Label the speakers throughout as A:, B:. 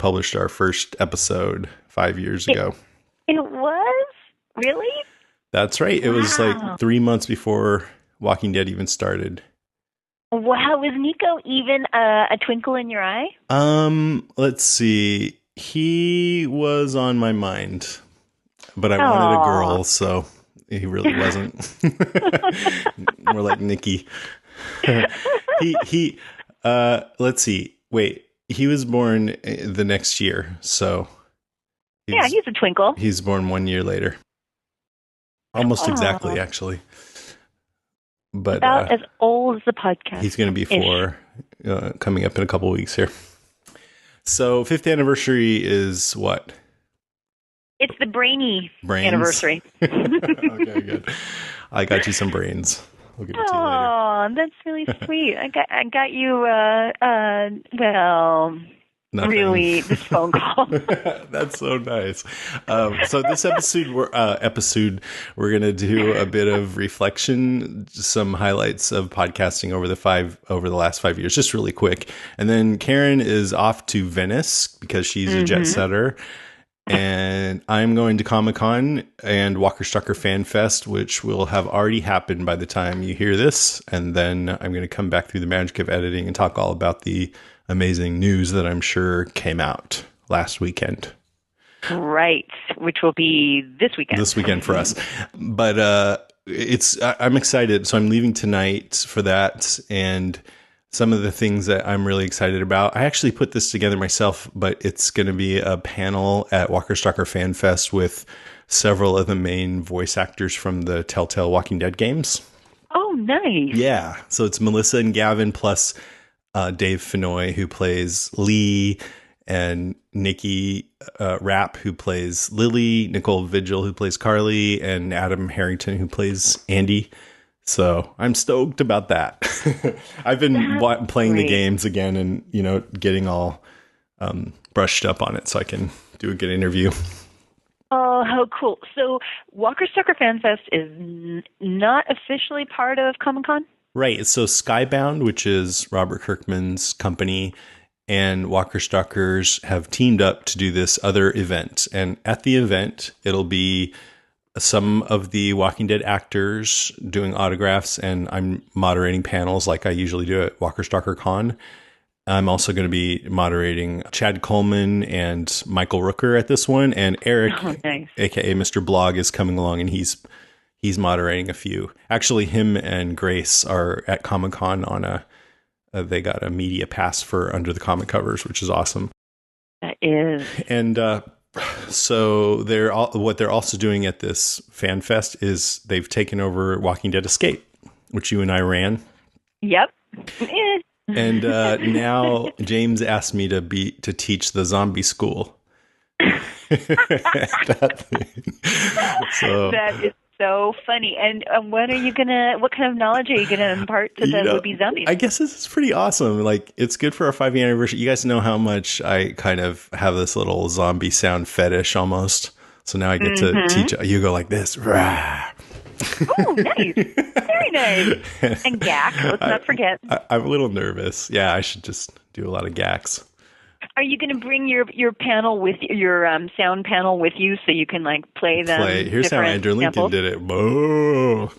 A: published our first episode 5 years ago.
B: It was? Really?
A: That's right. It was like 3 months before Walking Dead even started.
B: Wow, was Nico even a twinkle in your eye?
A: Let's see. He was on my mind, but I wanted a girl, so he really wasn't. More like Nikki. he let's see. Wait, he was born the next year, so
B: he's a twinkle.
A: He's born 1 year later. Almost exactly, actually. But
B: about as old as the podcast.
A: He's going to be 4, coming up in a couple of weeks here. So 5th anniversary is what?
B: It's the brains anniversary.
A: Okay, good. I got you some brains. We'll give it to you later.
B: Oh, that's really sweet. I got you. Nothing. Really, this phone call.
A: That's so nice. So this episode, we're going to do a bit of reflection, some highlights of podcasting over the last 5 years, just really quick. And then Karen is off to Venice because she's a jet setter. And I'm going to Comic-Con and Walker Stalker Fan Fest, which will have already happened by the time you hear this. And then I'm going to come back through the magic of editing and talk all about the amazing news that I'm sure came out last weekend.
B: Right, which will be this weekend.
A: This weekend for us. But I'm excited. So I'm leaving tonight for that. And some of the things that I'm really excited about, I actually put this together myself, but it's going to be a panel at Walker Stalker Fan Fest with several of the main voice actors from the Telltale Walking Dead games.
B: Oh, nice.
A: Yeah. So it's Melissa and Gavin plus Dave Fennoy, who plays Lee, and Nikki Rapp, who plays Lily, Nicole Vigil, who plays Carly, and Adam Harrington, who plays Andy. So I'm stoked about that. I've been playing the games again and, getting all brushed up on it so I can do a good interview.
B: Oh, how cool. So Walker Stalker Fan Fest is not officially part of Comic-Con?
A: Right. So Skybound, which is Robert Kirkman's company, and Walker Stalkers have teamed up to do this other event. And at the event, it'll be some of the Walking Dead actors doing autographs, and I'm moderating panels like I usually do at Walker Stalker Con. I'm also going to be moderating Chad Coleman and Michael Rooker at this one, and Eric, aka Mr. Blog, is coming along, and he's moderating a few. Actually, him and Grace are at Comic-Con on they got a media pass for Under the Comic Covers, which is awesome.
B: That is.
A: And so what they're also doing at this fan fest is they've taken over Walking Dead Escape, which you and I ran.
B: Yep.
A: And now James asked me to teach the zombie school. That
B: is so funny. And what kind of knowledge are you gonna impart to the would-be zombies?
A: I guess this is pretty awesome. Like, it's good for our 5th anniversary. You guys know how much I kind of have this little zombie sound fetish almost. So now I get to teach. You go like this. Rah.
B: Oh, nice. Very nice. And gack, let's not forget.
A: I'm a little nervous. Yeah, I should just do a lot of gacks.
B: Are you going to bring your panel with your sound panel with you so you can play them?
A: Here's how Andrew Lincoln did it. Whoa.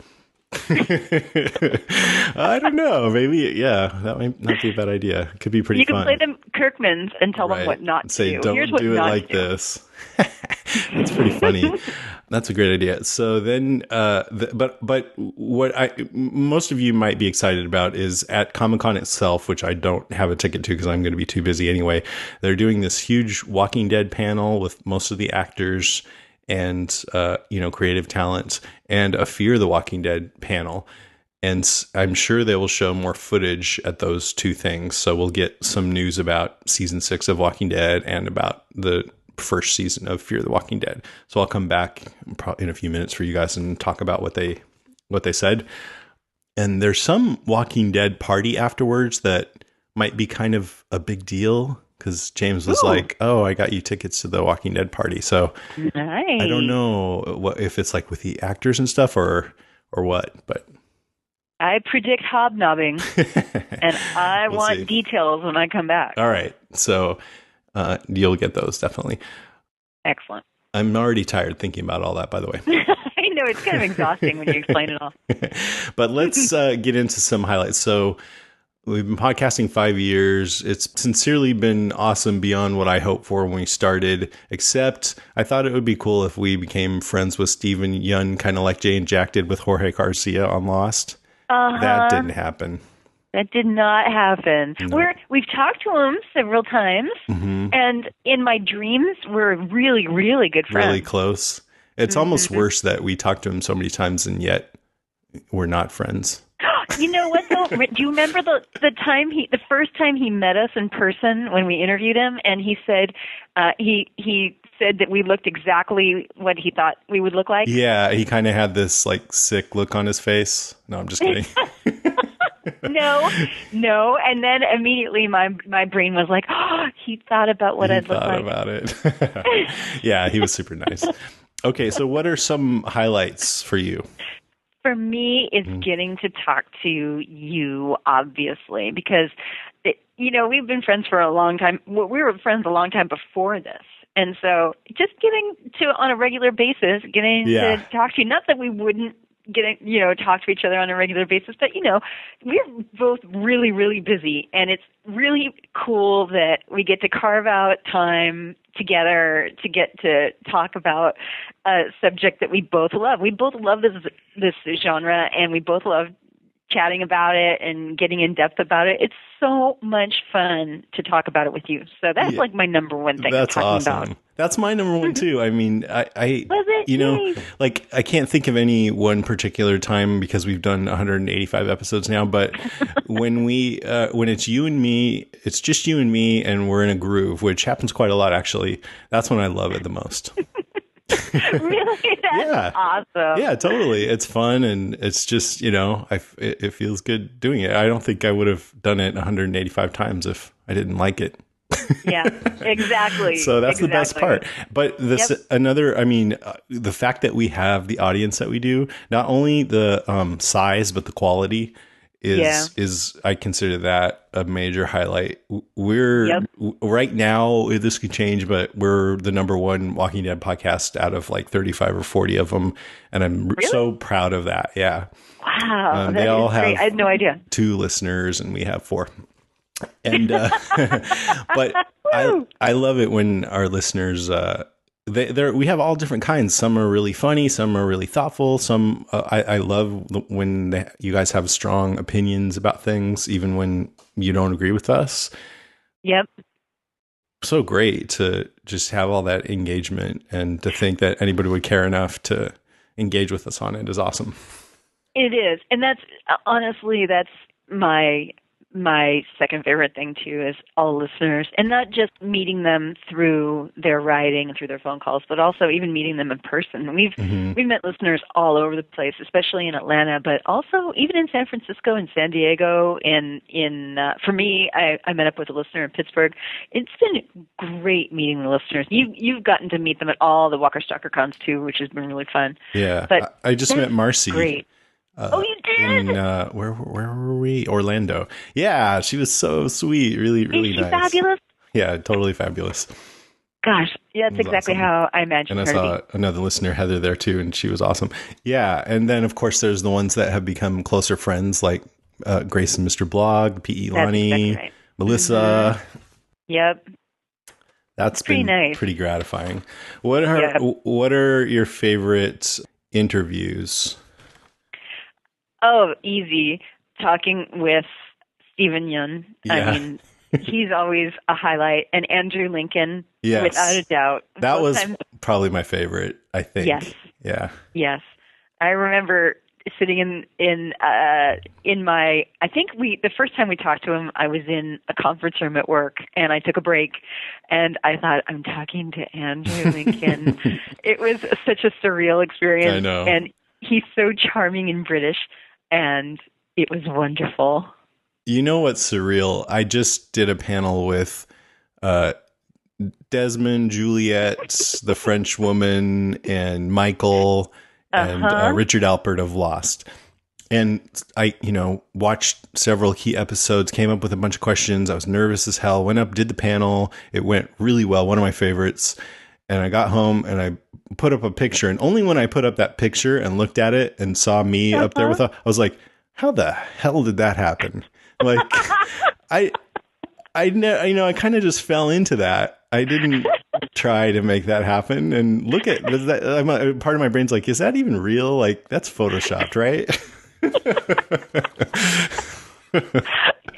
A: I don't know. Maybe, yeah, that might not be a bad idea. It could be pretty fun.
B: You can play them Kirkman's and tell them what not to do.
A: Don't do it like this. That's pretty funny. That's a great idea. So then, but what most of you might be excited about is at Comic-Con itself, which I don't have a ticket to because I'm going to be too busy anyway. They're doing this huge Walking Dead panel with most of the actors and creative talent, and a Fear the Walking Dead panel. And I'm sure they will show more footage at those two things. So we'll get some news about season 6 of Walking Dead and about the first season of Fear the Walking Dead. So I'll come back in a few minutes for you guys and talk about what they said. And there's some Walking Dead party afterwards that might be kind of a big deal because James was like, "Oh, I got you tickets to the Walking Dead party." So
B: nice.
A: I don't know if it's like with the actors and stuff or what, but
B: I predict hobnobbing, and I want details when I come back.
A: All right, so You'll get those definitely.
B: Excellent.
A: I'm already tired thinking about all that, by the way.
B: I know it's kind of exhausting when you explain it all.
A: But let's get into some highlights. So we've been podcasting 5 years. It's sincerely been awesome beyond what I hoped for when we started, except I thought it would be cool if we became friends with Steven Yeun, kind of like Jay and Jack did with Jorge Garcia on Lost. That didn't happen.
B: That did not happen.
A: No.
B: We've talked to him several times, and in my dreams, we're really, really good friends.
A: Really close. It's almost worse that we talked to him so many times and yet we're not friends.
B: You know what though? Do you remember the first time he met us in person when we interviewed him, and he said he said that we looked exactly what he thought we would look like?
A: Yeah, he kind of had this like sick look on his face. No, I'm just kidding.
B: No, and then immediately my brain was like, oh, he thought about what I'd look like.
A: He thought about it. Yeah, he was super nice. Okay, so what are some highlights for you?
B: For me, it's getting to talk to you, obviously, because, we've been friends for a long time. We were friends a long time before this. And so just getting to, on a regular basis, to talk to you, not that we wouldn't talk to each other on a regular basis, but, we're both really, really busy. And it's really cool that we get to carve out time together to get to talk about a subject that we both love. We both love this genre, and we both love chatting about it and getting in depth about it. It's so much fun to talk about it with you. So that's like my number one thing.
A: That's awesome.
B: About.
A: That's my number one too. I mean, I like I can't think of any one particular time because we've done 185 episodes now, but when it's you and me, it's just you and me and we're in a groove, which happens quite a lot actually. That's when I love it the most.
B: Really? That's awesome.
A: Yeah, totally. It's fun and it's just, it feels good doing it. I don't think I would have done it 185 times if I didn't like it.
B: Yeah, exactly.
A: So that's the best part. But the fact that we have the audience that we do, not only the size, but the quality is I consider that a major highlight. We're right now, this could change, but we're the number one Walking Dead podcast out of like 35 or 40 of them. And I'm so proud of that. Yeah.
B: Wow.
A: They all have,
B: great. I had no idea.
A: 2 listeners and we have 4. And, but I love it when our listeners, we have all different kinds. Some are really funny. Some are really thoughtful. Some, I love when you guys have strong opinions about things, even when you don't agree with us.
B: Yep.
A: So great to just have all that engagement, and to think that anybody would care enough to engage with us on it is awesome.
B: It is. And that's my second favorite thing too, is all listeners, and not just meeting them through their writing and through their phone calls, but also even meeting them in person. We've met listeners all over the place, especially in Atlanta, but also even in San Francisco and San Diego. And for me, I met up with a listener in Pittsburgh. It's been great meeting the listeners. You've gotten to meet them at all the Walker Stalker cons too, which has been really fun.
A: Yeah,
B: but
A: I just met Marcy.
B: Great. You did?
A: In, where were we? Orlando. Yeah, she was so sweet. Really, really
B: Is she
A: nice.
B: Fabulous?
A: Yeah, totally fabulous.
B: Gosh, yeah, that's exactly awesome. How I imagined her.
A: And I saw another listener, Heather, there too, and she was awesome. Yeah, and then of course there's the ones that have become closer friends, like Grace and Mr. Blog, P.E. Lonnie, exactly right. Melissa.
B: Yep.
A: That's been nice. Pretty gratifying. What are your favorite interviews?
B: Oh, easy. Talking with Steven Yeun. Yeah. I mean, he's always a highlight. And Andrew Lincoln, without a doubt.
A: That was probably my favorite, I think.
B: Yes.
A: Yeah.
B: Yes. I remember sitting in my, I think the first time we talked to him, I was in a conference room at work, and I took a break, and I thought, I'm talking to Andrew Lincoln. It was such a surreal experience.
A: I know.
B: And he's so charming and British. And it was wonderful.
A: You know what's surreal? I just did a panel with Desmond, Juliet, the French woman, and Michael, and Richard Alpert of Lost. And I, watched several key episodes, came up with a bunch of questions. I was nervous as hell, went up, did the panel. It went really well. One of my favorites. And I got home and I put up a picture. And only when I put up that picture and looked at it and saw me up there with I was like, how the hell did that happen? Like, I kind of just fell into that. I didn't try to make that happen. And look at that. Part of my brain's like, is that even real? Like, that's photoshopped, right?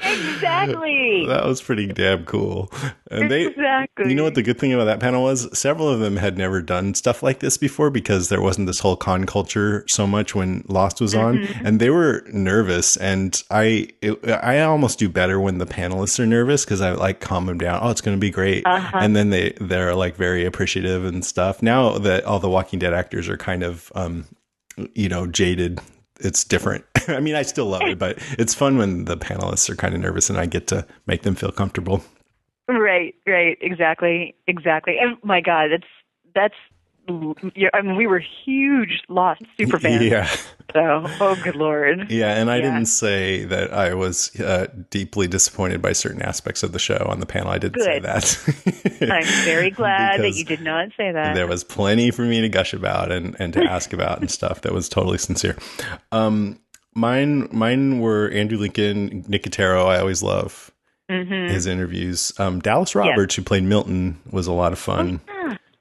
B: Exactly.
A: That was pretty damn cool. And
B: exactly.
A: You know what the good thing about that panel was? Several of them had never done stuff like this before because there wasn't this whole con culture so much when Lost was on, and they were nervous. And I almost do better when the panelists are nervous because I like calm them down. Oh, it's going to be great, and then they're like very appreciative and stuff. Now that all the Walking Dead actors are kind of jaded. It's different. I mean, I still love it, but it's fun when the panelists are kind of nervous and I get to make them feel comfortable.
B: Right. Exactly. And my God, I mean, we were huge Lost super fans.
A: Yeah.
B: So, oh, good Lord.
A: Yeah. And I didn't say that I was deeply disappointed by certain aspects of the show on the panel. I didn't say that.
B: I'm very glad that you did not say that.
A: There was plenty for me to gush about and to ask about and stuff that was totally sincere. Mine were Andrew Lincoln, Nicotero. I always love his interviews. Dallas Roberts, who played Milton, was a lot of fun.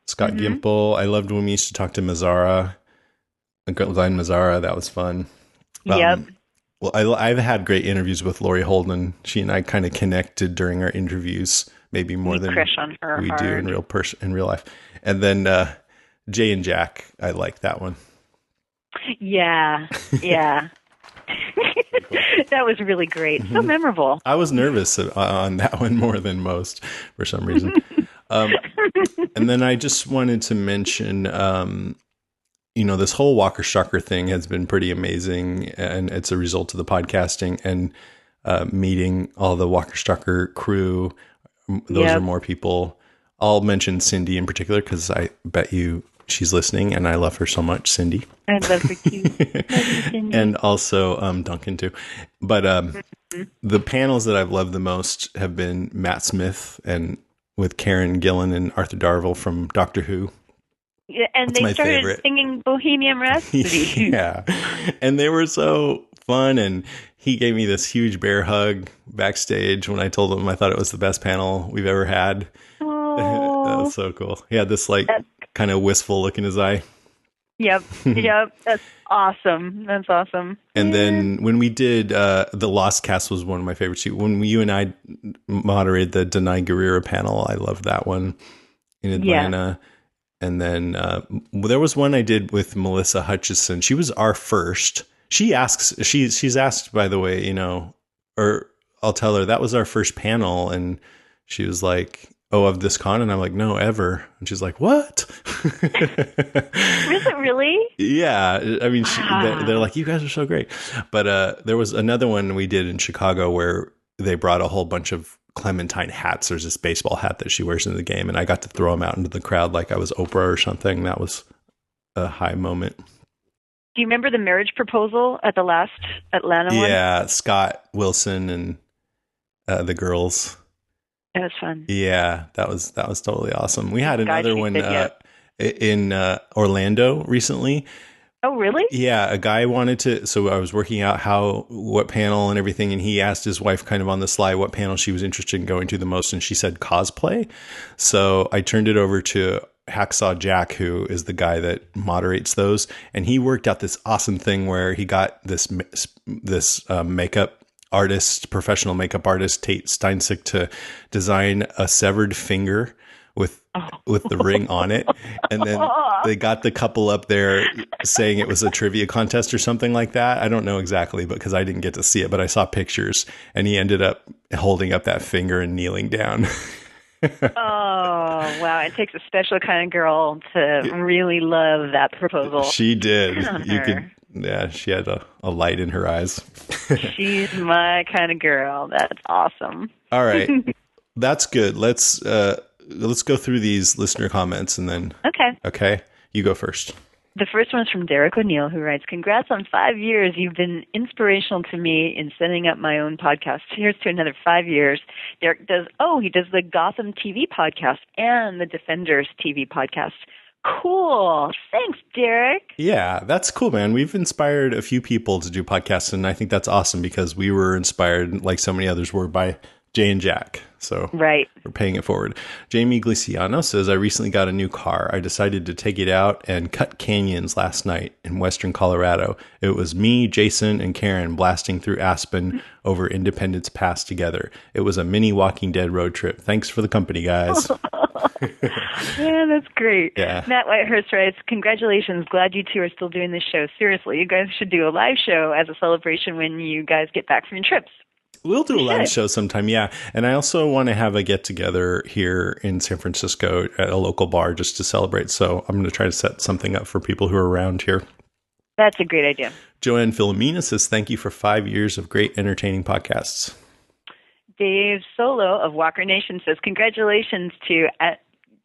A: Scott Gimple. I loved when we used to talk to Mazzara, Glenn Mazzara. That was fun.
B: Yep.
A: Well, I've had great interviews with Laurie Holden. She and I kind of connected during our interviews, maybe more than we do in real life. And then Jay and Jack, I like that one.
B: Yeah. That was really great. So memorable.
A: I was nervous on that one more than most for some reason. And then I just wanted to mention, this whole Walker Stalker thing has been pretty amazing, and it's a result of the podcasting and meeting all the Walker Stalker crew. Those are more people. I'll mention Cindy in particular because I bet you she's listening, and I love her so much, Cindy.
B: I love her too. Cindy.
A: And also Duncan too. But the panels that I've loved the most have been Matt Smith and with Karen Gillan and Arthur Darvill from Doctor Who.
B: Yeah, and they started singing Bohemian Rhapsody.
A: Yeah, and they were so fun. And he gave me this huge bear hug backstage when I told him I thought it was the best panel we've ever had.
B: Oh.
A: That was so cool. He had this kind of wistful look in his eye.
B: Yep. That's awesome.
A: And then when we did the Lost Cast was one of my favorites. When you and I moderated the Denai Guerrera panel, I loved that one in Atlanta. Yeah. And then there was one I did with Melissa Hutchison. She was our first. She's asked, by the way, or I'll tell her that was our first panel, and she was like, "Oh, of this con?" And I'm like, "No, ever." And she's like, "What?"
B: Is it really?
A: Yeah. I mean, they're like, "You guys are so great." But there was another one we did in Chicago where they brought a whole bunch of Clementine hats. There's this baseball hat that she wears in the game, and I got to throw them out into the crowd like I was Oprah or something. That was a high moment.
B: Do you remember the marriage proposal at the last Atlanta one?
A: Yeah, Scott Wilson and the girls.
B: That was fun.
A: Yeah, that was totally awesome. We had another one in Orlando recently.
B: Oh, really?
A: Yeah, a guy wanted to. So I was working out what panel and everything, and he asked his wife kind of on the sly what panel she was interested in going to the most, and she said cosplay. So I turned it over to Hacksaw Jack, who is the guy that moderates those, and he worked out this awesome thing where he got this makeup artist, professional makeup artist Tate Steinsick, to design a severed finger with the ring on it, and then they got the couple up there saying it was a trivia contest or something like that. I don't know exactly, because I didn't get to see it, but I saw pictures, and he ended up holding up that finger and kneeling down.
B: Oh, wow. It takes a special kind of girl to really love that proposal.
A: She did. She had a light in her eyes.
B: She's my kind of girl. That's awesome.
A: All right. That's good. Let's go through these listener comments and then.
B: Okay.
A: Okay. You go first.
B: The first one's from Derek O'Neill, who writes, "Congrats on 5 years. You've been inspirational to me in setting up my own podcast. Here's to another 5 years." Derek does the Gotham TV podcast and the Defenders TV podcast. Cool. Thanks, Derek.
A: Yeah, that's cool, man. We've inspired a few people to do podcasts, and I think that's awesome because we were inspired, like so many others were, by Jay and Jack. So
B: right.
A: We're paying it forward. Jamie Gliciano says, "I recently got a new car. I decided to take it out and cut canyons last night in western Colorado. It was me, Jason, and Karen blasting through Aspen over Independence Pass together. It was a mini Walking Dead road trip. Thanks for the company, guys."
B: Yeah, that's great.
A: Yeah.
B: Matt Whitehurst writes, "Congratulations. Glad you two are still doing this show. Seriously, you guys should do a live show as a celebration when you guys get back from your trips."
A: We'll do a live show sometime, yeah. And I also want to have a get-together here in San Francisco at a local bar just to celebrate. So I'm going to try to set something up for people who are around here.
B: That's a great idea.
A: Joanne Philomena says, "Thank you for 5 years of great, entertaining podcasts."
B: Dave Solo of Walker Nation says, "Congratulations to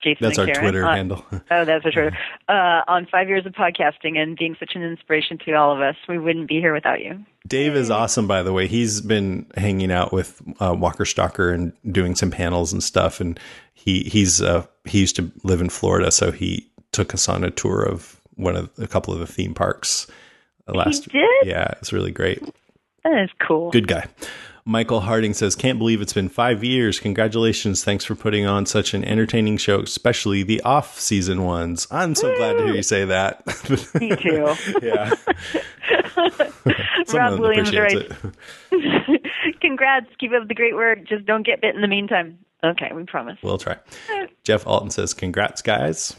B: Jason
A: That's
B: and
A: our
B: Karen
A: Twitter handle.
B: Oh, that's our Twitter. On 5 years of podcasting and being such an inspiration to all of us. We wouldn't be here without you."
A: Dave is awesome, by the way. He's been hanging out with Walker Stalker and doing some panels and stuff. And he used to live in Florida, so he took us on a tour of a couple of the theme parks last.
B: He did?
A: Yeah, it's really great.
B: That is cool.
A: Good guy. Michael Harding says, "Can't believe it's been 5 years. Congratulations. Thanks for putting on such an entertaining show, especially the off-season ones." I'm so glad to hear you say that.
B: Me too.
A: Yeah.
B: Rob Williams writes, "Congrats. Keep up the great work. Just don't get bit in the meantime." Okay, we promise.
A: We'll try. Jeff Alton says, "Congrats, guys."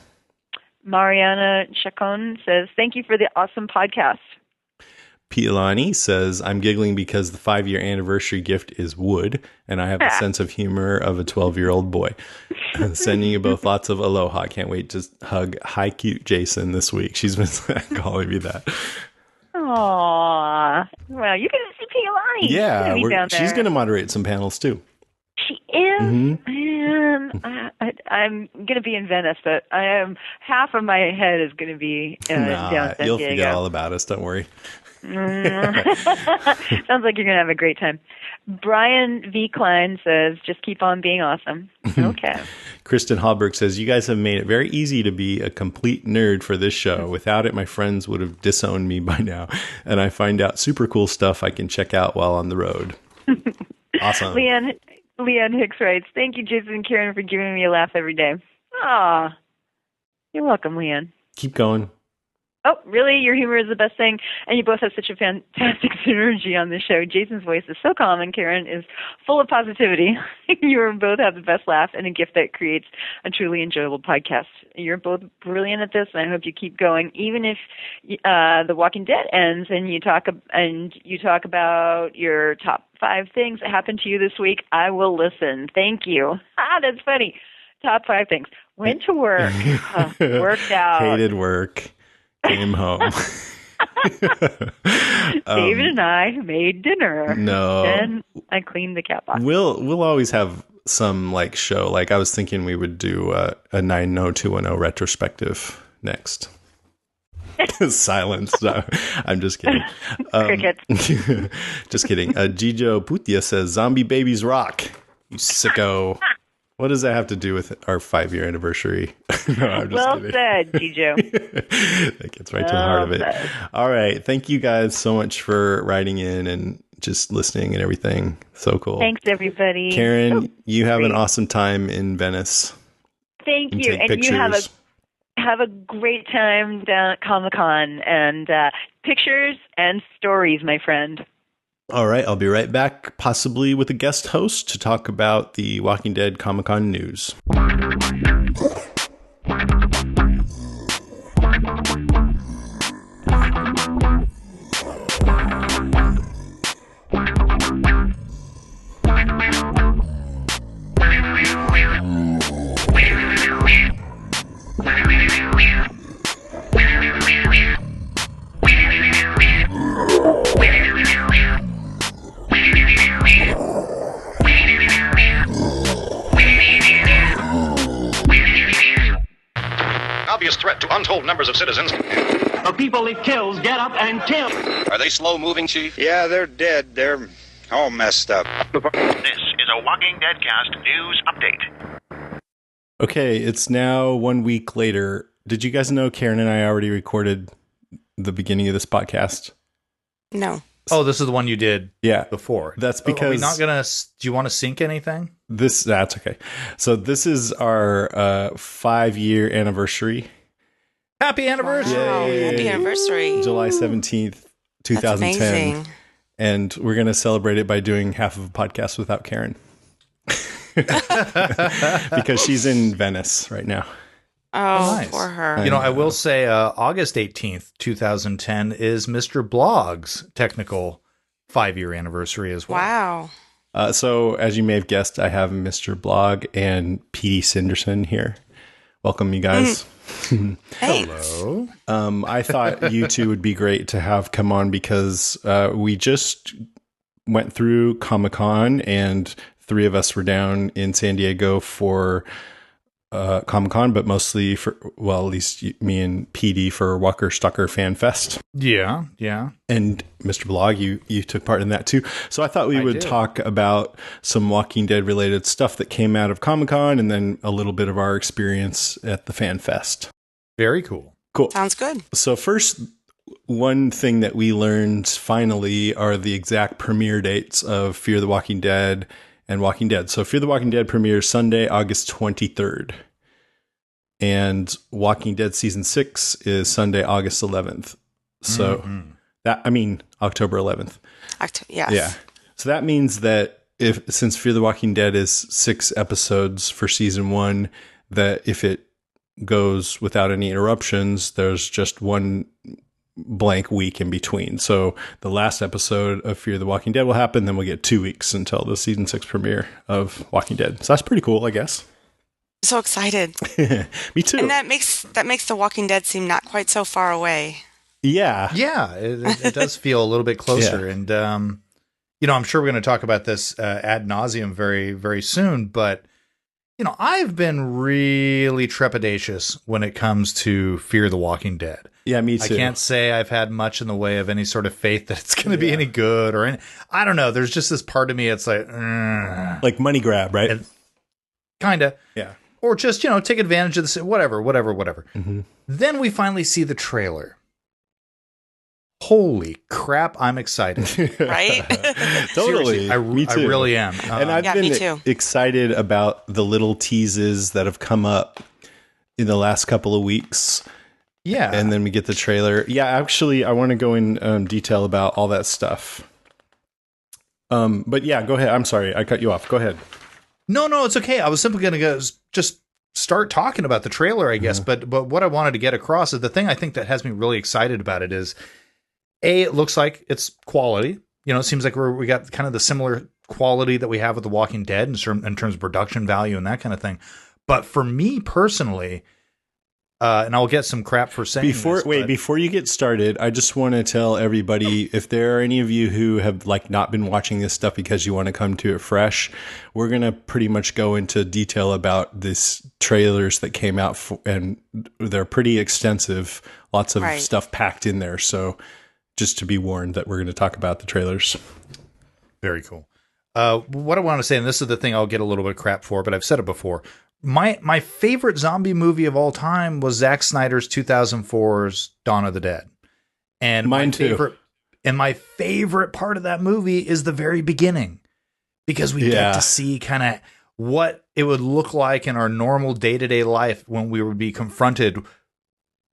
B: Mariana Chacon says, "Thank you for the awesome podcast."
A: Pilani says, "I'm giggling because the 5-year anniversary gift is wood, and I have the sense of humor of a 12-year-old boy." Sending you both lots of aloha. Can't wait to hug hi cute Jason this week. She's been calling me that.
B: Aww. Well, you can see Pilani.
A: Yeah, she's going to moderate some panels too.
B: She is?
A: Mm-hmm.
B: Man, I'm going to be in Venice, but half of my head is going to be down San
A: You'll
B: Diego.
A: forget all about us. Don't worry.
B: Sounds like you're going to have a great time. Brian V. Klein says, "Just keep on being awesome." Okay.
A: Kristen Hallberg says, "You guys have made it very easy to be a complete nerd for this show. Without it, my friends would have disowned me by now. And I find out super cool stuff I can check out while on the road." Awesome.
B: Leanne Hicks writes, "Thank you, Jason and Karen, for giving me a laugh every day." Aw. You're welcome, Leanne.
A: Keep going.
B: Oh, really? Your humor is the best thing, and you both have such a fantastic synergy on the show. Jason's voice is so calm, and Karen is full of positivity. You both have the best laugh and a gift that creates a truly enjoyable podcast. You're both brilliant at this, and I hope you keep going, even if The Walking Dead ends and you talk about your top 5 things that happened to you this week. I will listen. Thank you. That's funny. Top 5 things. Went to work. Worked out.
A: Hated work. Came home.
B: David and I made dinner.
A: No.
B: Then I cleaned the cat box.
A: We'll always have some like show. Like I was thinking we would do a 90210 retrospective next. Silence. No, I'm just kidding.
B: Crickets.
A: Just kidding. Gijo Putia says, "Zombie babies rock. You sicko." What does that have to do with our 5-year anniversary? No, I'm just kidding.
B: Said, Gijo.
A: That gets right to the heart of it. All right. Thank you guys so much for writing in and just listening and everything. So cool.
B: Thanks, everybody.
A: Karen, you have an awesome time in Venice.
B: Thank you.
A: Take
B: and
A: pictures.
B: You have a great time down at Comic-Con, and pictures and stories, my friend.
A: All right, I'll be right back, possibly with a guest host to talk about the Walking Dead Comic-Con news.
C: obvious threat to untold numbers of citizens.
D: The people it kills get up and kill.
C: Are they slow-moving, Chief?
E: Yeah, they're dead. They're all messed up.
F: This is a Walking Dead Cast news update.
A: Okay, it's now 1 week later. Did you guys know Karen and I already recorded the beginning of this podcast?
G: No.
H: Oh, this is the one you did before.
A: That's because...
H: Are we not going to... Do you want to sync anything?
A: That's okay. So this is our 5-year anniversary.
H: Happy anniversary!
G: Wow, happy anniversary.
A: July 17th, 2010.
G: That's amazing.
A: And we're going to celebrate it by doing half of a podcast without Karen. Because she's in Venice right now.
G: Oh,
H: nice.
G: For her.
H: You know, I will say August 18th, 2010 is Mr. Blog's technical 5-year anniversary as well.
G: Wow.
A: So as you may have guessed, I have Mr. Blog and P.D. Cinderson here. Welcome, you guys.
H: Hello.
A: I thought you two would be great to have come on because we just went through Comic-Con and 3 of us were down in San Diego for Comic-Con, but mostly for, well, at least me and PD for Walker Stalker Fan Fest.
H: Yeah.
A: And Mr. Blog, you took part in that too. So I thought we would talk about some Walking Dead related stuff that came out of Comic-Con and then a little bit of our experience at the Fan Fest.
H: Very cool.
A: Cool.
G: Sounds good.
A: So first, one thing that we learned finally are the exact premiere dates of Fear the Walking Dead and Walking Dead. So Fear the Walking Dead premieres Sunday, August 23rd. And Walking Dead Season 6 is Sunday, August 11th. So October 11th.
G: Yes.
A: Yeah. So that means that since Fear the Walking Dead is 6 episodes for Season 1, that if it goes without any interruptions, there's just one blank week in between. So the last episode of Fear the Walking Dead will happen, then we'll get 2 weeks until the Season 6 premiere of Walking Dead. So that's pretty cool, I guess.
G: So excited.
A: Me too.
G: And that makes The Walking Dead seem not quite so far away.
A: Yeah.
H: Yeah, it does feel a little bit closer.
A: Yeah.
H: And, I'm sure we're going to talk about this ad nauseum very, very soon. But, I've been really trepidatious when it comes to Fear the Walking Dead.
A: Yeah, me too.
H: I can't say I've had much in the way of any sort of faith that it's going to be any good or any. I don't know. There's just this part of me. It's like
A: money grab, right?
H: Kind of.
A: Yeah.
H: Or just, take advantage of this, whatever.
A: Mm-hmm.
H: Then we finally see the trailer. Holy crap, I'm excited.
G: Right?
A: Totally.
H: Me too. I really am.
A: And I've been excited about the little teases that have come up in the last couple of weeks.
H: Yeah.
A: And then we get the trailer. Yeah, actually, I want to go in detail about all that stuff. But yeah, go ahead. I'm sorry. I cut you off. Go ahead.
H: No, it's okay. I was simply going to just start talking about the trailer, I guess. But what I wanted to get across is the thing I think that has me really excited about it is, it looks like it's quality. It seems like we got kind of the similar quality that we have with The Walking Dead in terms of production value and that kind of thing. But for me personally, and I'll get some crap for saying
A: before you get started, I just want to tell everybody, if there are any of you who have not been watching this stuff because you want to come to it fresh, we're going to pretty much go into detail about this trailers that came out and they're pretty extensive, lots of stuff packed in there. So just to be warned that we're going to talk about the trailers.
H: Very cool. What I want to say, and this is the thing I'll get a little bit of crap for, but I've said it before. My favorite zombie movie of all time was Zack Snyder's 2004's Dawn of the Dead. And
A: mine too.
H: And my favorite part of that movie is the very beginning, because we get to see kind of what it would look like in our normal day-to-day life when we would be confronted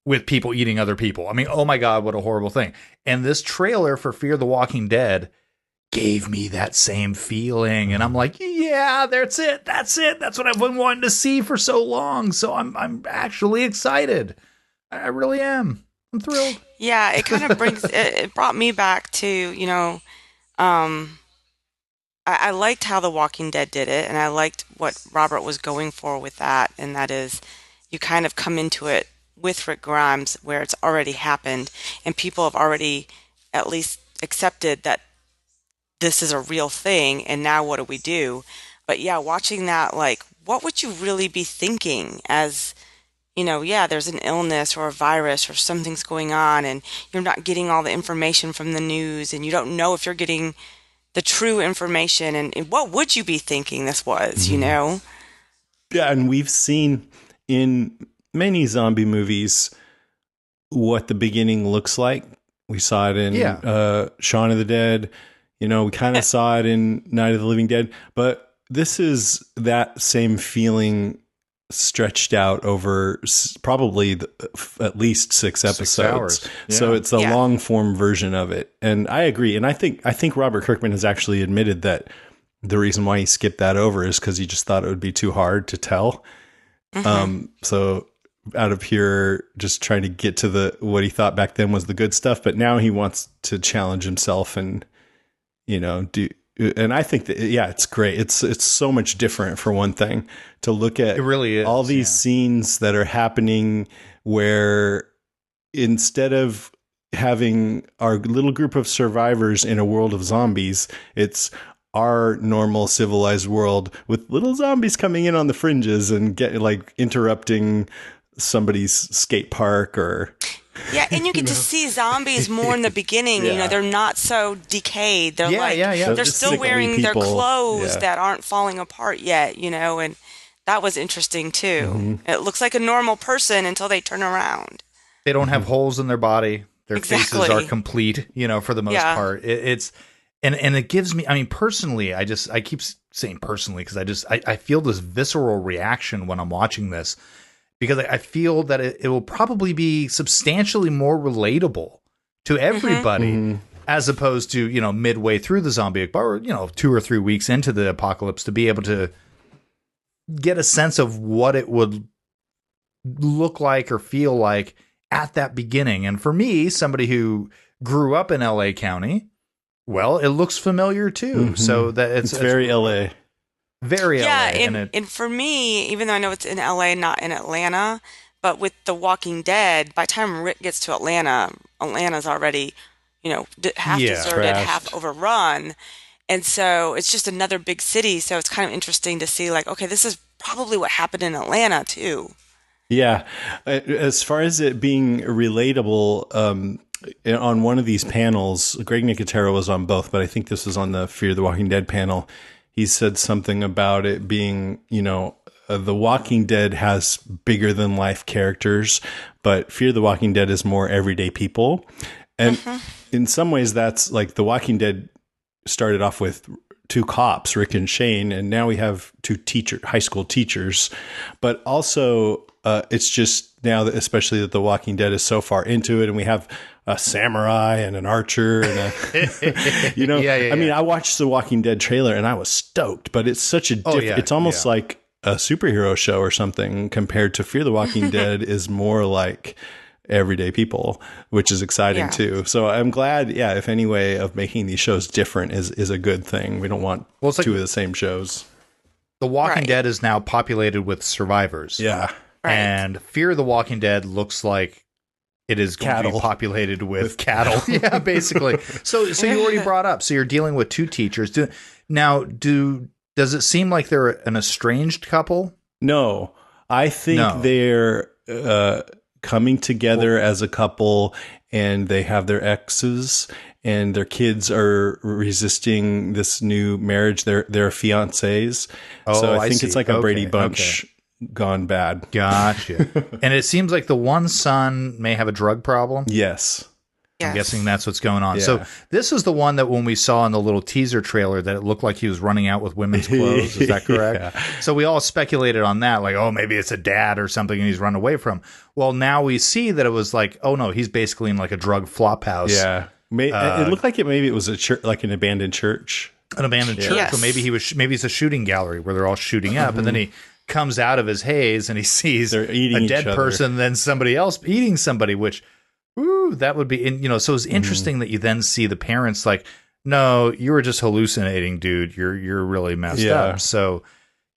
H: with people eating other people. I mean, oh my God, what a horrible thing. And this trailer for Fear the Walking Dead gave me that same feeling. And I'm like, yeah, that's it. That's what I've been wanting to see for so long. So I'm actually excited. I really am. I'm thrilled.
G: Yeah, it kind of it brought me back to, I liked how The Walking Dead did it, and I liked what Robert was going for with that, and that is you kind of come into it with Rick Grimes where it's already happened, and people have already at least accepted that this is a real thing, and now what do we do? But yeah, watching that, what would you really be thinking as, there's an illness or a virus or something's going on and you're not getting all the information from the news and you don't know if you're getting the true information and what would you be thinking this was, you know?
A: Yeah, and we've seen in many zombie movies what the beginning looks like. We saw it in Shaun of the Dead. We kind of saw it in Night of the Living Dead. But this is that same feeling stretched out over probably at least 6 episodes.
H: 6 hours. Yeah.
A: So it's a long form version of it. And I agree. And I think Robert Kirkman has actually admitted that the reason why he skipped that over is because he just thought it would be too hard to tell. So out of pure just trying to get to what he thought back then was the good stuff, but now he wants to challenge himself and do. And I think that it's great. It's so much different, for one thing, to look at.
H: It really is,
A: all these scenes that are happening where instead of having our little group of survivors in a world of zombies, it's our normal civilized world with little zombies coming in on the fringes and interrupting somebody's skate park or.
G: Yeah, and you get to see zombies more in the beginning. They're not so decayed. They're they're still wearing their clothes that aren't falling apart yet, and that was interesting too. It looks like a normal person until they turn around.
H: They don't have holes in their body. Their faces are complete, for the most part. It's and it gives me, personally, I keep saying personally because I feel this visceral reaction when I'm watching this. Because I feel that it will probably be substantially more relatable to everybody as opposed to, midway through the zombie or, 2 or 3 weeks into the apocalypse to be able to get a sense of what it would look like or feel like at that beginning. And for me, somebody who grew up in LA County, well, it looks familiar too. So that it's
A: very LA.
H: Very LA.
G: And for me, even though I know it's in LA, not in Atlanta, but with The Walking Dead, by the time Rick gets to Atlanta's already, half deserted, half overrun. And so it's just another big city. So it's kind of interesting to see okay, this is probably what happened in Atlanta too.
A: Yeah. As far as it being relatable, on one of these panels, Greg Nicotero was on both, but I think this was on the Fear the Walking Dead panel. He said something about it being, The Walking Dead has bigger than life characters, but Fear the Walking Dead is more everyday people. And in some ways that's like The Walking Dead started off with 2 cops, Rick and Shane, and now we have 2 high school teachers. But also it's just now that, especially that The Walking Dead is so far into it and we have a samurai and an archer and I mean, I watched the Walking Dead trailer and I was stoked, but it's such a different, it's almost like a superhero show or something compared to Fear the Walking Dead is more like everyday people, which is exciting too. So I'm glad, if any way of making these shows different is a good thing. We don't want 2 of the same shows.
H: The Walking Dead is now populated with survivors.
A: Yeah.
H: And Fear the Walking Dead looks like it is going to be populated with cattle. Yeah, basically. So you already brought up. So you're dealing with 2 teachers. Does it seem like they're an estranged couple?
A: No, I think they're coming together as a couple, and they have their exes, and their kids are resisting this new marriage. They're fiancés. So I think it's like a Brady Bunch. Gone bad.
H: Gotcha. And it seems like the one son may have a drug problem.
A: Yes.
H: I'm guessing that's what's going on. Yeah. So this is the one that when we saw in the little teaser trailer that it looked like he was running out with women's clothes. Is that correct? So we all speculated on that, like, oh, maybe it's a dad or something and he's run away from. Well, now we see that it was like, oh no, he's basically in like a drug flop house.
A: Yeah. It looked like maybe it was a church, like an abandoned church.
H: An abandoned church. Or maybe it's a shooting gallery where they're all shooting up, and then he comes out of his haze and he sees a dead person, then somebody else eating somebody, which, that would be, so it's interesting that you then see the parents like, no, you were just hallucinating, dude. You're really messed up. So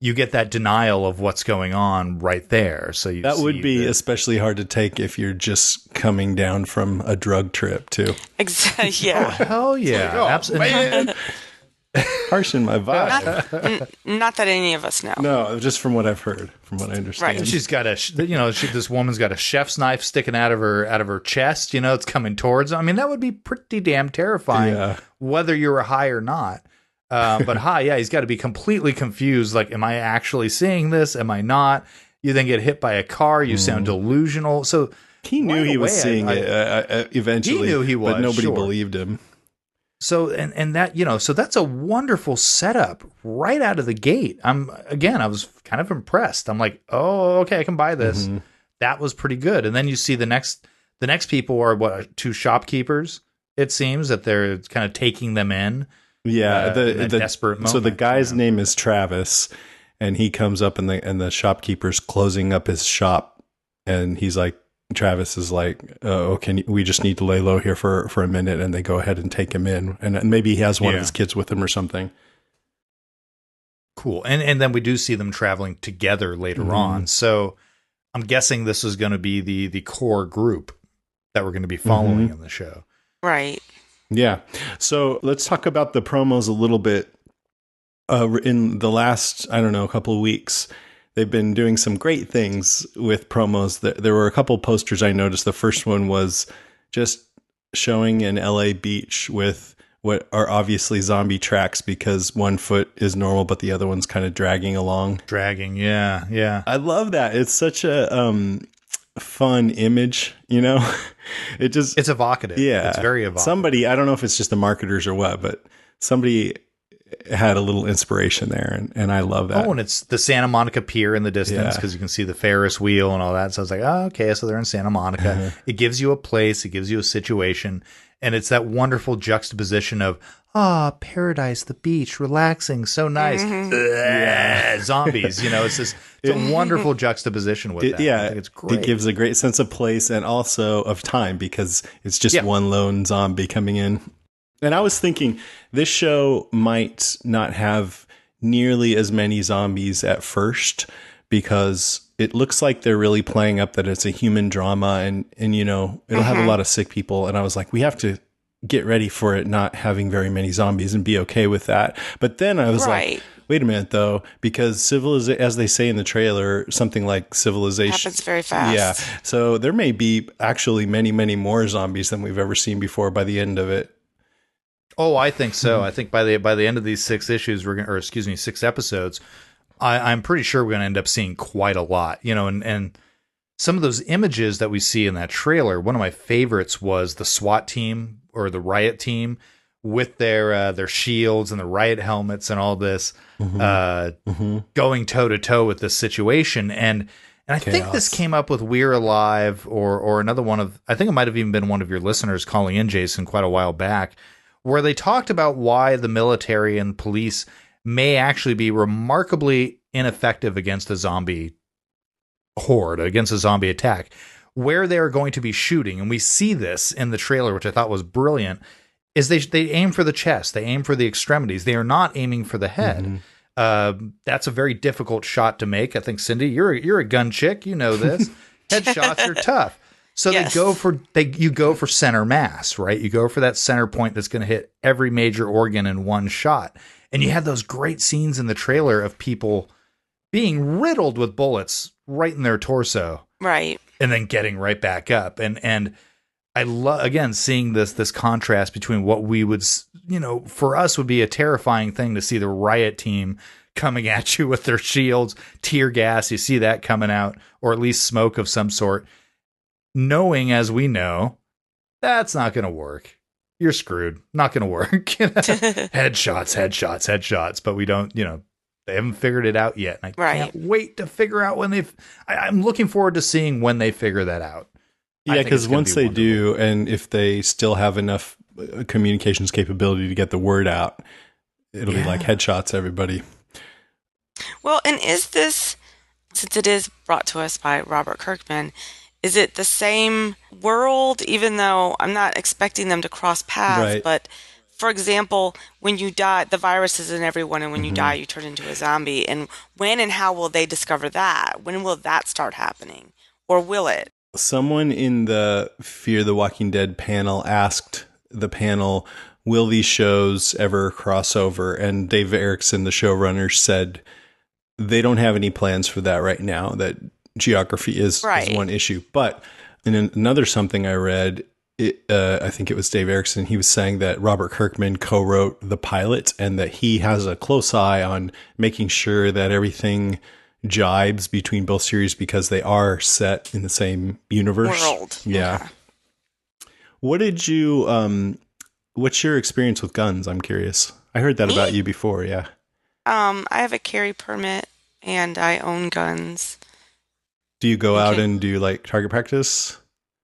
H: you get that denial of what's going on right there. So
A: that would be especially hard to take if you're just coming down from a drug trip too.
G: Exactly. Yeah.
H: Oh, hell yeah.
A: Absolutely. harsh in my vibe.
G: Not that any of us know.
A: No, just from what I've heard, from what I understand.
G: Right.
H: She's got this woman's got a chef's knife sticking out of her chest. It's coming towards her. I mean, that would be pretty damn terrifying, whether you were high or not. But high, yeah, he's got to be completely confused. Like, am I actually seeing this? Am I not? You then get hit by a car. You sound delusional. So
A: he knew he was seeing it eventually.
H: He knew he was,
A: but nobody believed him.
H: So and that so that's a wonderful setup right out of the gate. I was kind of impressed. I'm like, oh, okay, I can buy this. Mm-hmm. That was pretty good. And then you see the next people are two shopkeepers. It seems that they're kind of taking them in.
A: Yeah,
H: the desperate moment.
A: So the guy's name is Travis. And he comes up and the shopkeeper's closing up his shop, and he's like, Travis is like, "Oh, we just need to lay low here for a minute," and they go ahead and take him in, and maybe he has one of his kids with him or something.
H: Cool, and then we do see them traveling together later on. So I'm guessing this is going to be the core group that we're going to be following in the show,
G: right?
A: Yeah. So let's talk about the promos a little bit. In the last, couple of weeks, they've been doing some great things with promos. There were a couple of posters I noticed. The first one was just showing an LA beach with what are obviously zombie tracks because one foot is normal, but the other one's kind of dragging along.
H: Yeah.
A: I love that. It's such a fun image, It's
H: evocative.
A: Yeah.
H: It's very evocative.
A: Somebody, I don't know if it's just the marketers or what, but somebody had a little inspiration there, and I love that.
H: Oh, and it's the Santa Monica Pier in the distance because you can see the Ferris wheel and all that. So I was like, oh, okay, so they're in Santa Monica. It gives you a place, it gives you a situation, and it's that wonderful juxtaposition of paradise, the beach, relaxing, so nice. Zombies, it's a wonderful juxtaposition with that.
A: Yeah,
H: I think it's great.
A: It gives a great sense of place and also of time because it's just one lone zombie coming in. And I was thinking this show might not have nearly as many zombies at first because it looks like they're really playing up that it's a human drama and it'll have a lot of sick people. And I was like, we have to get ready for it not having very many zombies and be okay with that. But then I was like, wait a minute though, because as they say in the trailer, something like civilization
G: happens very fast.
A: Yeah. So there may be actually many, many more zombies than we've ever seen before by the end of it.
H: Oh, I think so. I think by the end of these 6 issues, 6 episodes, I'm pretty sure we're going to end up seeing quite a lot. And some of those images that we see in that trailer. One of my favorites was the SWAT team or the riot team with their shields and the riot helmets and all this, going toe to toe with this situation. And I think this came up with We're Alive or another one of. I think it might have even been one of your listeners calling in, Jason, quite a while back, where they talked about why the military and police may actually be remarkably ineffective against a zombie horde, against a zombie attack, where they're going to be shooting. And we see this in the trailer, which I thought was brilliant, is they aim for the chest. They aim for the extremities. They are not aiming for the head. That's a very difficult shot to make. I think, Cindy, you're a gun chick. You know this. Headshots are tough. So you go for center mass, right? You go for that center point that's going to hit every major organ in one shot. And you have those great scenes in the trailer of people being riddled with bullets right in their torso.
G: Right.
H: And then getting right back up. And I love, again, seeing this contrast between what we would, for us would be a terrifying thing to see the riot team coming at you with their shields, tear gas. You see that coming out, or at least smoke of some sort. Knowing, as we know, that's not going to work. You're screwed. Not going to work. Headshots. But we don't, they haven't figured it out yet. And I can't wait to figure out when I'm looking forward to seeing when they figure that out.
A: Yeah, because once they do, and if they still have enough communications capability to get the word out, it'll be like headshots, everybody.
G: Well, and is this, since it is brought to us by Robert Kirkman, is it the same world, even though I'm not expecting them to cross paths?
A: Right.
G: But, for example, when you die, the virus is in everyone, and when you die, you turn into a zombie. And when and how will they discover that? When will that start happening? Or will it?
A: Someone in the Fear the Walking Dead panel asked the panel, will these shows ever cross over? And Dave Erickson, the showrunner, said they don't have any plans for that right now, that geography is one issue. But in another something I read, I think it was Dave Erickson, he was saying that Robert Kirkman co-wrote the pilot and that he has a close eye on making sure that everything jibes between both series because they are set in the same universe.
G: World.
A: Yeah. What did you, what's your experience with guns? I'm curious. I heard that about you before. Yeah.
G: I have a carry permit and I own guns.
A: Do you go out and do like target practice?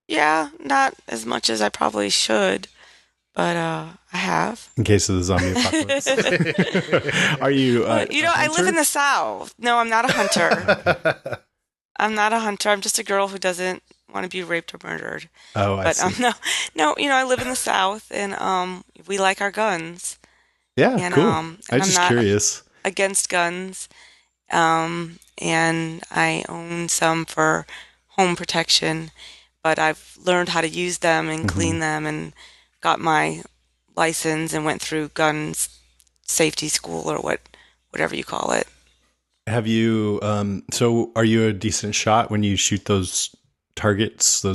G: Yeah, not as much as I probably should, but I have.
A: In case of the zombie apocalypse. Are you?
G: I live in the South. No, I'm not a hunter. I'm not a hunter. I'm just a girl who doesn't want to be raped or murdered.
A: Oh, I see.
G: No. I live in the South, and we like our guns.
A: Yeah,
G: and,
A: cool. I'm just curious.
G: Against guns, and I own some for home protection. But I've learned how to use them and clean them and got my license and went through gun safety school or whatever you call it.
A: Have you, so are you a decent shot when you shoot those targets?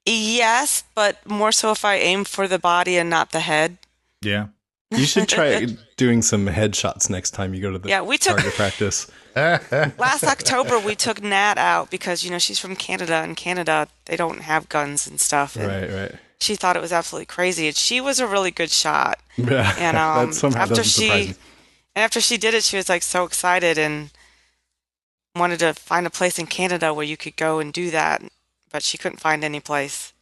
G: Yes, but more so if I aim for the body and not the head.
H: Yeah.
A: You should try doing some headshots next time you go to the target practice.
G: Last October, we took Nat out because, she's from Canada. And Canada, they don't have guns and stuff. And
A: right.
G: She thought it was absolutely crazy. And she was a really good shot.
A: Yeah,
G: and
A: that somehow doesn't surprise me.
G: And after she did it, she was like so excited and wanted to find a place in Canada where you could go and do that. But she couldn't find any place.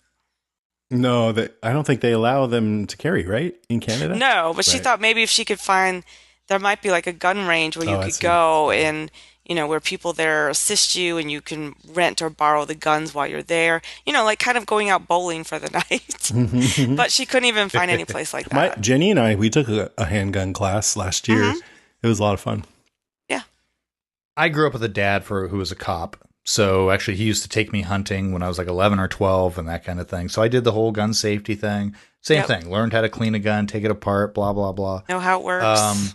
A: No, I don't think they allow them to carry, right? In Canada?
G: No, but she thought maybe if she could find, there might be like a gun range where you could go and, where people there assist you and you can rent or borrow the guns while you're there. Like kind of going out bowling for the night. But she couldn't even find any place like that.
A: Jenny and we took a handgun class last year. It was a lot of fun.
G: Yeah.
H: I grew up with a dad who was a cop. So actually, he used to take me hunting when I was like 11 or 12 and that kind of thing. So I did the whole gun safety thing. Same thing. Learned how to clean a gun, take it apart, blah, blah, blah.
G: Know how it works.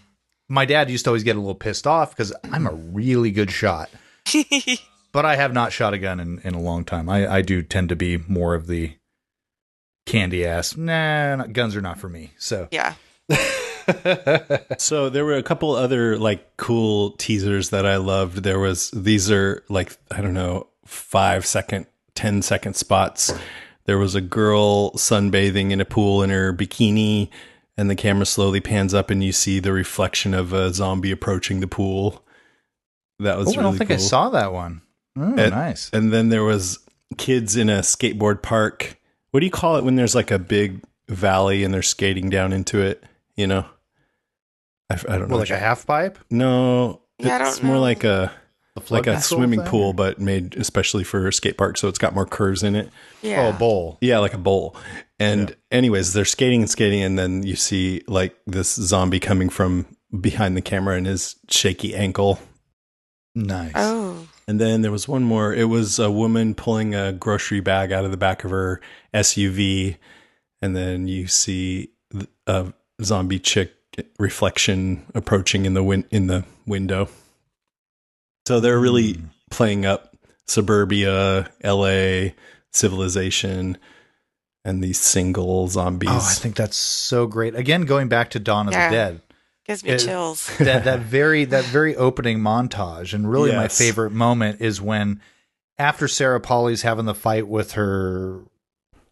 H: My dad used to always get a little pissed off because I'm a really good shot. But I have not shot a gun in a long time. I do tend to be more of the candy ass. Nah, guns are not for me. So
G: yeah.
A: So there were a couple other like cool teasers that I loved. These are like, I don't know, 5 second, 10-second spots. There was a girl sunbathing in a pool in her bikini and the camera slowly pans up and you see the reflection of a zombie approaching the pool. That was really cool. I don't think
H: I saw that one. Nice.
A: And then there was kids in a skateboard park. What do you call it when there's like a big valley and they're skating down into it? I don't know.
H: Like a half pipe?
A: No,
G: yeah,
A: it's more like a swimming pool, but made especially for a skate park, so it's got more curves in it.
G: Yeah.
H: Oh, a bowl.
A: Yeah, like a bowl. And anyways, they're skating, and then you see like this zombie coming from behind the camera and his shaky ankle.
H: Nice.
G: Oh.
A: And then there was one more. It was a woman pulling a grocery bag out of the back of her SUV, and then you see a zombie chick reflection approaching in the window. So they're really playing up suburbia, LA, civilization, and these single zombies.
H: Oh, I think that's so great. Again, going back to Dawn of the Dead.
G: Gives me chills.
H: that very opening montage. And really my favorite moment is when after Sarah Pauli's having the fight with her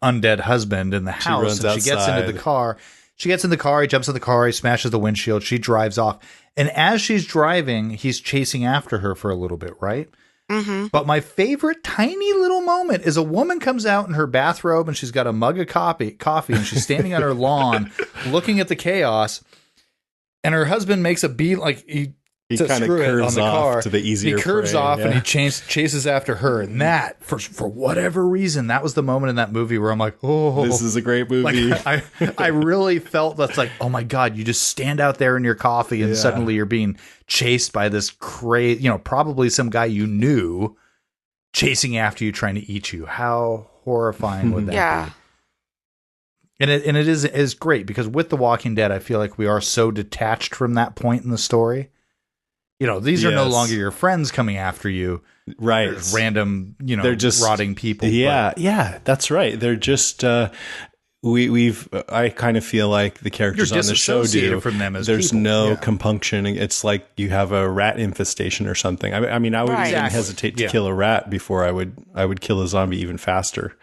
H: undead husband in the house and she gets into the car. She gets in the car, he jumps in the car, he smashes the windshield, she drives off. And as she's driving, he's chasing after her for a little bit, right?
G: Mm-hmm.
H: But my favorite tiny little moment is a woman comes out in her bathrobe and she's got a mug of coffee and she's standing on her lawn looking at the chaos. And her husband makes a beat like he
A: kind of curves off to the easier
H: He curves
A: prey,
H: off and he chases after her. And that, for whatever reason, that was the moment in that movie where I'm like, oh,
A: this is a great movie.
H: Like, I really felt that's like, oh my God, you just stand out there in your coffee and suddenly you're being chased by this crazy, probably some guy you knew chasing after you, trying to eat you. How horrifying would that be? And it is great because with The Walking Dead, I feel like we are so detached from that point in the story. These are no longer your friends coming after you.
A: Right.
H: There's random,
A: they're just
H: rotting people.
A: Yeah, that's right. They're just I kind of feel like the characters on the show do.
H: From them as
A: There's
H: people.
A: no compunction. It's like you have a rat infestation or something. I mean, I would even hesitate to kill a rat before I would kill a zombie even faster.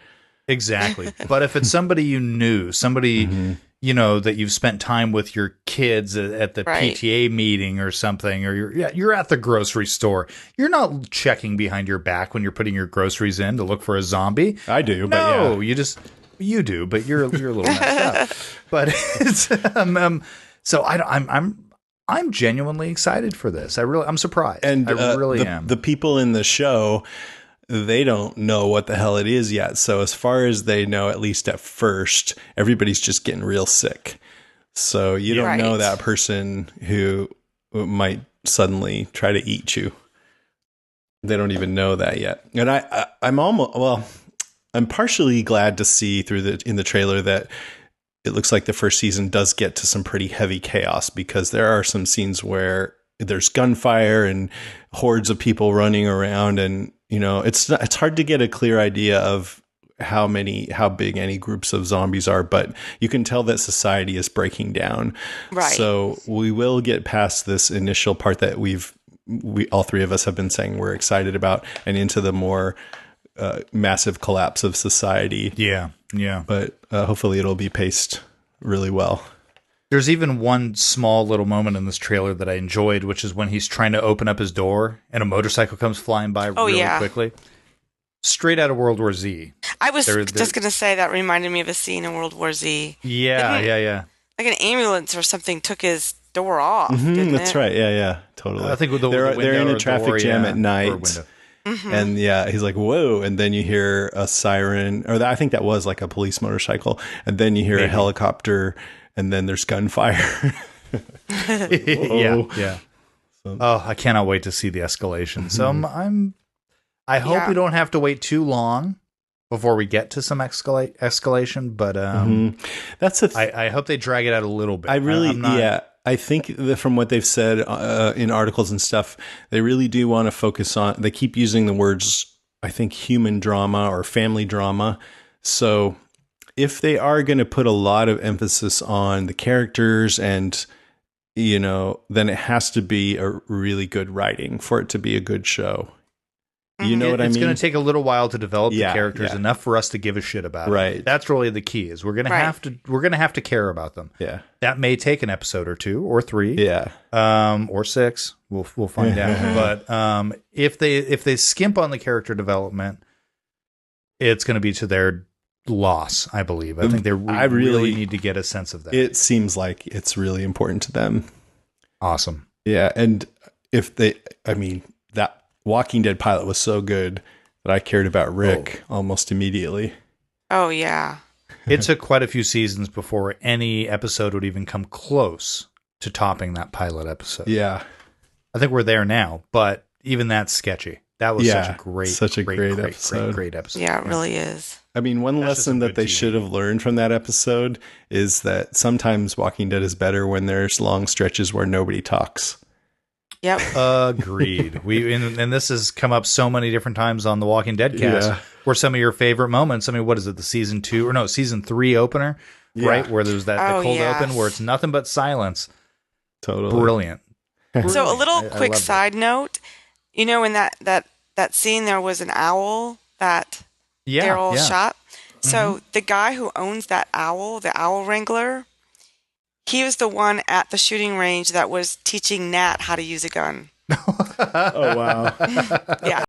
H: Exactly. But if it's somebody you knew, somebody that you've spent time with your kids at the PTA meeting or something, or you're at the grocery store, you're not checking behind your back when you're putting your groceries in to look for a zombie.
A: I do, but
H: you do, but you're a little messed up. But it's so I'm genuinely excited for this. I'm surprised, and I really am.
A: The people in the show, they don't know what the hell it is yet. So as far as they know, at least at first, everybody's just getting real sick. So you don't know that person who might suddenly try to eat you. They don't even know that yet. And I'm partially glad to see in the trailer that it looks like the first season does get to some pretty heavy chaos, because there are some scenes where there's gunfire and hordes of people running around, and it's hard to get a clear idea of how big any groups of zombies are, but you can tell that society is breaking down.
G: Right.
A: So we will get past this initial part that we all three of us have been saying we're excited about, and into the more massive collapse of society.
H: Yeah.
A: But hopefully it'll be paced really well.
H: There's even one small little moment in this trailer that I enjoyed, which is when he's trying to open up his door and a motorcycle comes flying by really quickly. Straight out of World War Z.
G: I was just going to say that reminded me of a scene in World War Z.
H: Yeah.
G: Like an ambulance or something took his door off.
A: That's right. Yeah, totally.
H: I think
A: they're in a traffic jam at night.
G: Mm-hmm.
A: And he's like, whoa. And then you hear a siren, or I think that was like a police motorcycle. And then you hear a helicopter, and then there's gunfire.
H: Yeah. So, I cannot wait to see the escalation. So I hope we don't have to wait too long before we get to some escalation. But
A: that's
H: I hope they drag it out a little bit.
A: I think that from what they've said in articles and stuff, they really do want to focus on, they keep using the words, I think, human drama or family drama. So if they are going to put a lot of emphasis on the characters and, then it has to be a really good writing for it to be a good show. You know what I mean?
H: It's going to take a little while to develop the characters enough for us to give a shit about it.
A: Right.
H: That's really the key. Is we're going to have to care about them.
A: Yeah.
H: That may take an episode or 2 or 3.
A: Yeah.
H: Or 6. We'll find out. But if they skimp on the character development, it's going to be to their loss, I believe. I think they really need to get a sense of that.
A: It seems like it's really important to them.
H: Awesome.
A: Yeah, and that Walking Dead pilot was so good that I cared about Rick almost immediately.
G: Oh, yeah.
H: It took quite a few seasons before any episode would even come close to topping that pilot episode.
A: Yeah.
H: I think we're there now, but even that's sketchy. That was such a great episode. Great episode.
G: Yeah, it really is.
A: I mean, one lesson that they should have learned from that episode is that sometimes Walking Dead is better when there's long stretches where nobody talks.
G: Yep.
H: Agreed. And this has come up so many different times on the Walking Dead cast. Where some of your favorite moments, what is it, the season 3 opener, right? Where there's the cold open where it's nothing but silence.
A: Totally.
H: Brilliant.
G: So a little quick side note, in that scene there was an owl that Daryl shot. So the guy who owns that owl, the owl wrangler, he was the one at the shooting range that was teaching Nat how to use a gun.
A: Oh, wow.
G: Yeah.